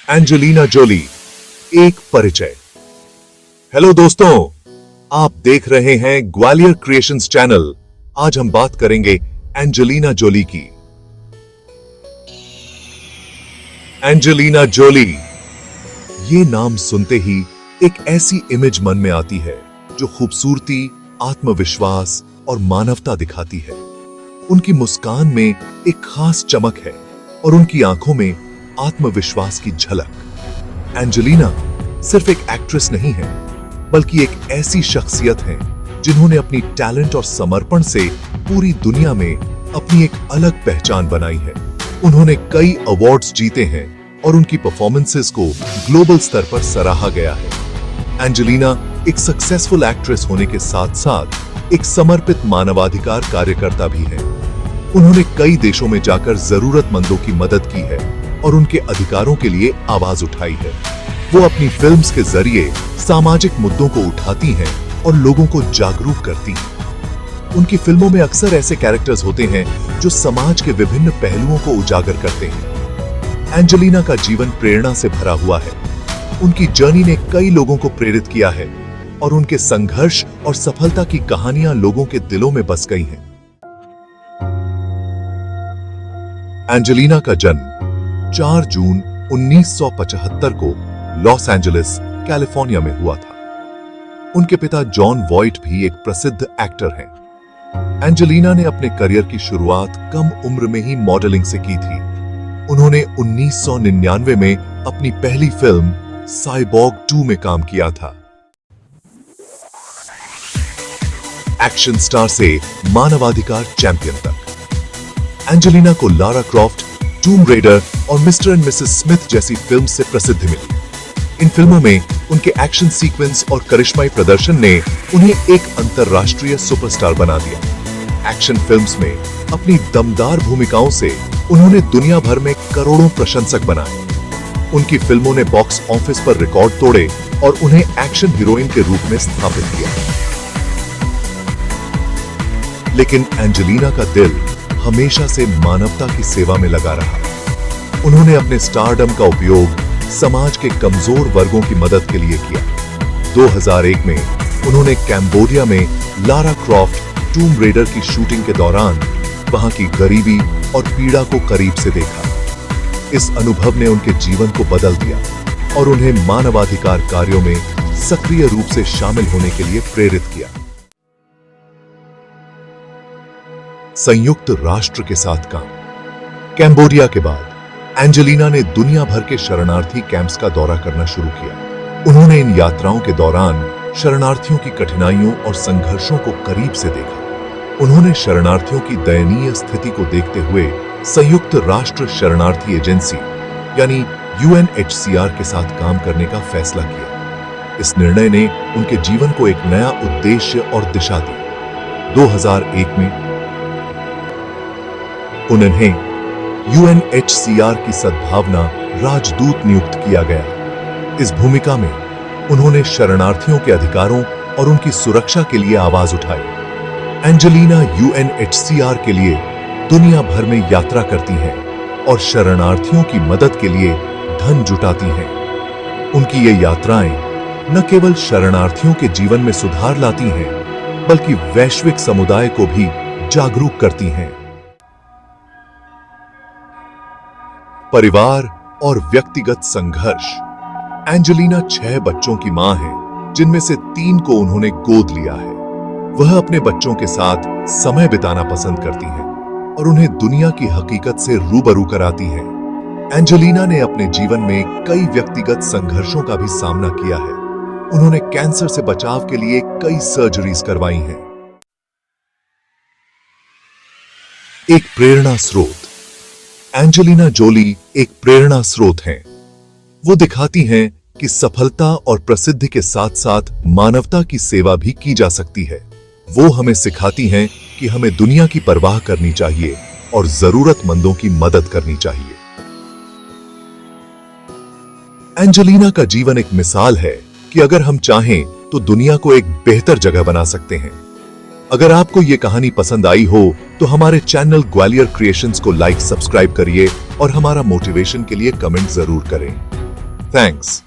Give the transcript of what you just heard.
Angelina Jolie, एक परिचय। Hello दोस्तों, आप देख रहे हैं ग्वालियर क्रिएशंस चैनल। आज हम बात करेंगे एंजेलिना जोली की। एंजेलिना जोली, ये नाम सुनते ही एक ऐसी इमेज मन में आती है जो खूबसूरती, आत्मविश्वास और मानवता दिखाती है। उनकी मुस्कान में एक खास चमक है और उनकी आंखों में आत्मविश्वास की झलक। एंजेलिना सिर्फ एक एक्ट्रेस नहीं है, बल्कि एक ऐसी शख्सियत है जिन्होंने अपनी टैलेंट और समर्पण से पूरी दुनिया में अपनी एक अलग पहचान बनाई है। उन्होंने कई अवार्ड्स जीते हैं और उनकी परफॉर्मेंसेस को ग्लोबल स्तर पर सराहा गया है। एंजेलिना एक सक्सेसफुल एक्ट्रेस होने के साथ साथ एक समर्पित मानवाधिकार कार्यकर्ता भी है। उन्होंने कई देशों में जाकर जरूरतमंदों की मदद की है और उनके अधिकारों के लिए आवाज उठाई है। वो अपनी फिल्म्स के जरिए सामाजिक मुद्दों को उठाती हैं और लोगों को जागरूक करती हैं। उनकी फिल्मों में अक्सर ऐसे कैरेक्टर्स होते हैं जो समाज के विभिन्न पहलुओं को उजागर करते हैं। एंजेलिना का जीवन प्रेरणा से भरा हुआ है। उनकी जर्नी ने कई लोगों को प्रेरित किया है और उनके संघर्ष और सफलता की कहानियां लोगों के दिलों में बस गई हैं। एंजेलिना का जन्म 4 जून 1975 को लॉस एंजलिस, कैलिफोर्निया में हुआ था। उनके पिता जॉन वॉइट भी एक प्रसिद्ध एक्टर हैं। एंजेलिना ने अपने करियर की शुरुआत कम उम्र में ही मॉडलिंग से की थी। उन्होंने 1999 में अपनी पहली फिल्म साइबॉर्ग 2 में काम किया था। एक्शन स्टार से मानवाधिकार चैंपियन तक, एंजेलिना को लारा क्रॉफ्ट, टूम रेडर और मिस्टर एंड मिसेस स्मिथ जैसी फिल्म से प्रसिद्धि मिली। इन फिल्मों में उनके एक्शन सीक्वेंस और करिश्माई प्रदर्शन ने उन्हें एक अंतर्राष्ट्रीय सुपरस्टार बना दिया। एक्शन फिल्म्स में अपनी दमदार भूमिकाओं से उन्होंने दुनिया भर में करोड़ों प्रशंसक बनाए। उनकी फिल्मों ने बॉक्स ऑफिस पर रिकॉर्ड तोड़े और उन्हें एक्शन हीरोइन के रूप में स्थापित किया। लेकिन एंजेलिना का दिल हमेशा से मानवता की सेवा में लगा रहा। उन्होंने अपने स्टारडम का उपयोग समाज के कमजोर वर्गों की मदद के लिए किया। 2001 में उन्होंने कैम्बोडिया में लारा क्रॉफ्ट टूम रेडर की शूटिंग के दौरान वहां की गरीबी और पीड़ा को करीब से देखा। इस अनुभव ने उनके जीवन को बदल दिया और उन्हें मानवाधिकार कार्यों में सक्रिय रूप से शामिल होने के लिए प्रेरित किया। संयुक्त राष्ट्र के साथ काम, कैम्बोडिया के बाद एंजेलिना ने दुनिया भर के शरणार्थी कैंप्स का दौरा करना शुरू किया। उन्होंने इन यात्राओं के दौरान शरणार्थियों की कठिनाइयों और संघर्षों को करीब से देखा। उन्होंने शरणार्थियों की दयनीय स्थिति को देखते हुए संयुक्त राष्ट्र शरणार्थी एजेंसी यानी UNHCR के साथ काम करने का फैसला किया। इस निर्णय ने उनके जीवन को एक नया उद्देश्य और दिशा दी। 2001 में उन्हें UNHCR की सद्भावना राजदूत नियुक्त किया गया। इस भूमिका में उन्होंने शरणार्थियों के अधिकारों और उनकी सुरक्षा के लिए आवाज उठाई। एंजेलिना UNHCR के लिए दुनिया भर में यात्रा करती हैं और शरणार्थियों की मदद के लिए धन जुटाती हैं। उनकी ये यात्राएं न केवल शरणार्थियों के जीवन में सुधार लाती हैं, बल्कि वैश्विक समुदाय को भी जागरूक करती हैं। परिवार और व्यक्तिगत संघर्ष, एंजेलिना 6 बच्चों की मां है, जिनमें से 3 को उन्होंने गोद लिया है। वह अपने बच्चों के साथ समय बिताना पसंद करती हैं और उन्हें दुनिया की हकीकत से रूबरू कराती हैं। एंजेलिना ने अपने जीवन में कई व्यक्तिगत संघर्षों का भी सामना किया है। उन्होंने कैंसर से बचाव के लिए कई सर्जरीज करवाई हैं। एक प्रेरणा स्रोत, एंजेलिना जोली एक प्रेरणा स्रोत हैं। वो दिखाती हैं कि सफलता और प्रसिद्धि के साथ साथ मानवता की सेवा भी की जा सकती है। वो हमें सिखाती हैं कि हमें दुनिया की परवाह करनी चाहिए और जरूरतमंदों की मदद करनी चाहिए। एंजेलिना का जीवन एक मिसाल है कि अगर हम चाहें तो दुनिया को एक बेहतर जगह बना सकते हैं। अगर आपको ये कहानी पसंद आई हो तो हमारे चैनल ग्वालियर क्रिएशंस को लाइक, सब्सक्राइब करिए और हमारा मोटिवेशन के लिए कमेंट जरूर करें। थैंक्स।